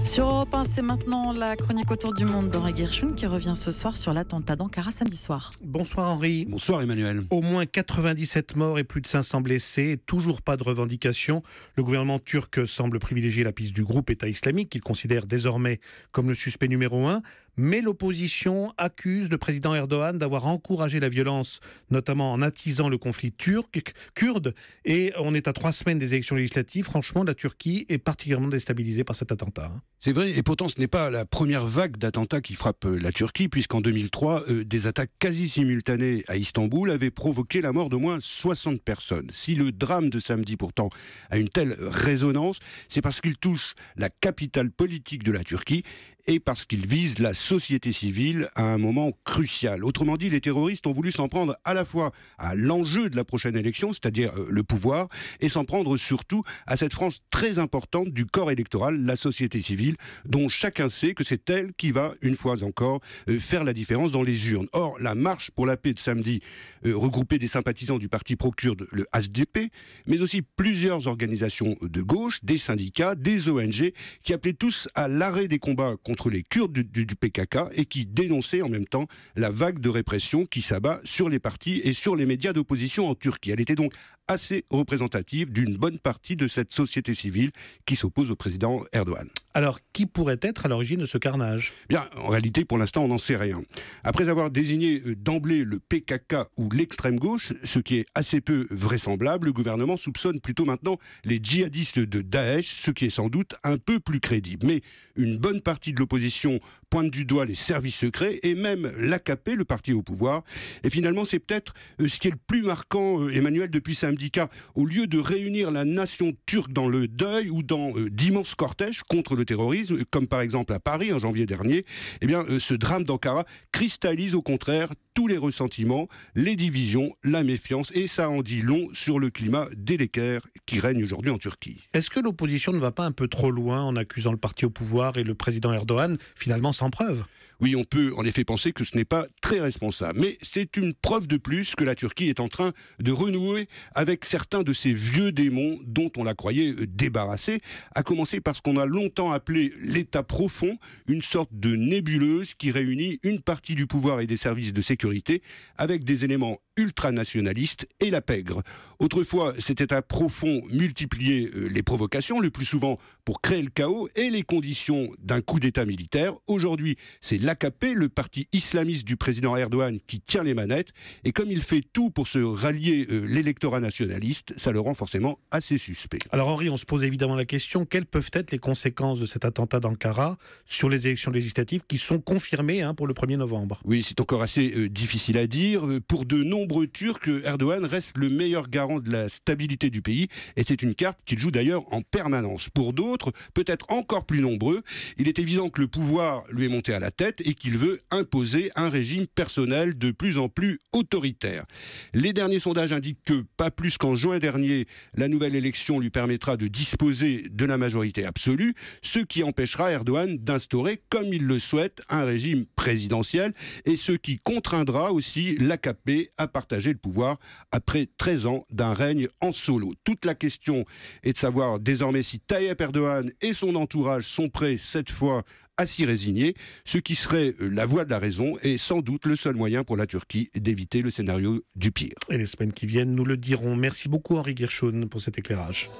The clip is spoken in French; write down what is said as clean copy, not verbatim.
Sur Europe 1, c'est maintenant la chronique autour du monde d'Henri Guerchun qui revient ce soir sur l'attentat d'Ankara samedi soir. Bonsoir Henri. Bonsoir Emmanuel. Au moins 97 morts et plus de 500 blessés, toujours pas de revendication. Le gouvernement turc semble privilégier la piste du groupe État islamique qu'il considère désormais comme le suspect numéro 1. Mais l'opposition accuse le président Erdogan d'avoir encouragé la violence, notamment en attisant le conflit turc-kurde. Et on est à 3 semaines des élections législatives. Franchement, la Turquie est particulièrement déstabilisée par cet attentat. C'est vrai, et pourtant ce n'est pas la première vague d'attentats qui frappe la Turquie, puisqu'en 2003, des attaques quasi simultanées à Istanbul avaient provoqué la mort d'au moins 60 personnes. Si le drame de samedi pourtant a une telle résonance, c'est parce qu'il touche la capitale politique de la Turquie et parce qu'il vise la société civile à un moment crucial. Autrement dit, les terroristes ont voulu s'en prendre à la fois à l'enjeu de la prochaine élection, c'est-à-dire le pouvoir, et s'en prendre surtout à cette frange très importante du corps électoral, la société civile, dont chacun sait que c'est elle qui va, une fois encore, faire la différence dans les urnes. Or, la marche pour la paix de samedi regroupait des sympathisants du parti pro-kurde, le HDP, mais aussi plusieurs organisations de gauche, des syndicats, des ONG, qui appelaient tous à l'arrêt des combats contre les Kurdes du PKK et qui dénonçaient en même temps la vague de répression qui s'abat sur les partis et sur les médias d'opposition en Turquie. Elle était donc assez représentative d'une bonne partie de cette société civile qui s'oppose au président Erdogan. Alors, qui pourrait être à l'origine de ce carnage ? Bien, en réalité, pour l'instant, on n'en sait rien. Après avoir désigné d'emblée le PKK ou l'extrême gauche, ce qui est assez peu vraisemblable, le gouvernement soupçonne plutôt maintenant les djihadistes de Daesh, ce qui est sans doute un peu plus crédible. Mais une bonne partie de l'opposition pointe du doigt les services secrets et même l'AKP, le parti au pouvoir. Et finalement, c'est peut-être ce qui est le plus marquant, Emmanuel, depuis samedi, car au lieu de réunir la nation turque dans le deuil ou dans d'immenses cortèges contre le terrorisme, comme par exemple à Paris en janvier dernier, eh bien, ce drame d'Ankara cristallise au contraire tous les ressentiments, les divisions, la méfiance, et ça en dit long sur le climat délétère qui règne aujourd'hui en Turquie. Est-ce que l'opposition ne va pas un peu trop loin en accusant le parti au pouvoir et le président Erdogan, finalement sans preuve ? Oui, on peut en effet penser que ce n'est pas très responsable, mais c'est une preuve de plus que la Turquie est en train de renouer avec certains de ces vieux démons dont on la croyait débarrassée, à commencer par ce qu'on a longtemps appelé l'État profond, une sorte de nébuleuse qui réunit une partie du pouvoir et des services de sécurité avec des éléments ultranationalistes et la pègre. Autrefois, cet État profond multipliait les provocations, le plus souvent pour créer le chaos et les conditions d'un coup d'État militaire. Aujourd'hui, c'est l'AKP, le parti islamiste du président Erdogan, qui tient les manettes. Et comme il fait tout pour se rallier l'électorat nationaliste, ça le rend forcément assez suspect. Alors Henri, on se pose évidemment la question, quelles peuvent être les conséquences de cet attentat d'Ankara sur les élections législatives qui sont confirmées pour le 1er novembre ? Oui, c'est encore assez difficile à dire. Pour de nombreux Turcs, Erdogan reste le meilleur garant de la stabilité du pays et c'est une carte qu'il joue d'ailleurs en permanence. Pour d'autres, peut-être encore plus nombreux, il est évident que le pouvoir lui est monté à la tête et qu'il veut imposer un régime personnel de plus en plus autoritaire. Les derniers sondages indiquent que, pas plus qu'en juin dernier, la nouvelle élection lui permettra de disposer de la majorité absolue, ce qui empêchera Erdogan d'instaurer, comme il le souhaite, un régime présidentiel et ce qui contraindra aussi l'AKP à partager le pouvoir après 13 ans d'un règne en solo. Toute la question est de savoir désormais si Tayyip Erdogan et son entourage sont prêts cette fois à s'y résigner, ce qui serait la voie de la raison et sans doute le seul moyen pour la Turquie d'éviter le scénario du pire. Et les semaines qui viennent nous le diront. Merci beaucoup Henri Guerchun pour cet éclairage.